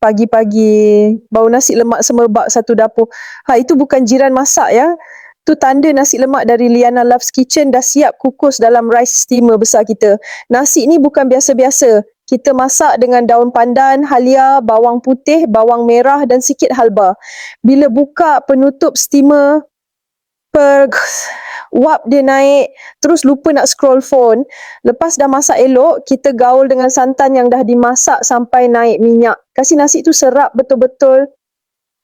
pagi-pagi bau nasi lemak semerbak satu dapur. Itu bukan jiran masak ya. Tu tanda nasi lemak dari Liana Loves Kitchen dah siap kukus dalam rice steamer besar kita. Nasi ni bukan biasa-biasa. Kita masak dengan daun pandan, halia, bawang putih, bawang merah dan sikit halba. Bila buka penutup steamer, wap dia naik, terus lupa nak scroll phone. Lepas dah masak elok, kita gaul dengan santan yang dah dimasak sampai naik minyak. Kasih nasi tu serap betul-betul,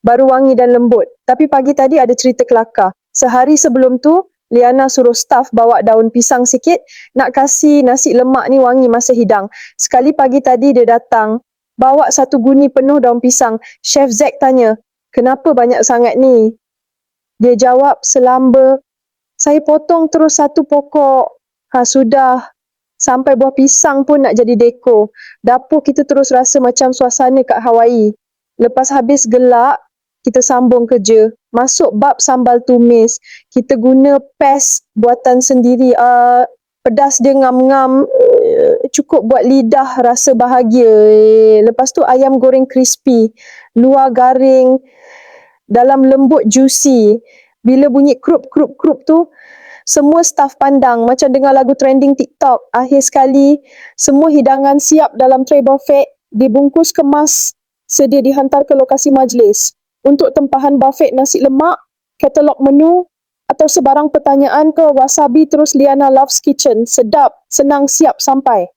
baru wangi dan lembut. Tapi pagi tadi ada cerita kelakar. Sehari sebelum tu, Liana suruh staff bawa daun pisang sikit, nak kasih nasi lemak ni wangi masa hidang. Sekali pagi tadi dia datang, bawa satu guni penuh daun pisang. Chef Zack tanya, kenapa banyak sangat ni? Dia jawab selamba, saya potong terus satu pokok. Sudah. Sampai buah pisang pun nak jadi dekor. Dapur kita terus rasa macam suasana kat Hawaii. Lepas habis gelak, kita sambung kerja. Masuk bab sambal tumis. Kita guna paste buatan sendiri. Pedas dia ngam-ngam. Cukup buat lidah rasa bahagia. Lepas tu ayam goreng crispy. Luar garing. Dalam lembut juicy. Bila bunyi krup-krup-krup tu, semua staf pandang macam dengar lagu trending TikTok. Akhir sekali, semua hidangan siap dalam tray buffet, dibungkus kemas, sedia dihantar ke lokasi majlis. Untuk tempahan buffet nasi lemak, katalog menu atau sebarang pertanyaan ke Wasabi terus Liana Loves Kitchen. Sedap, senang, siap sampai.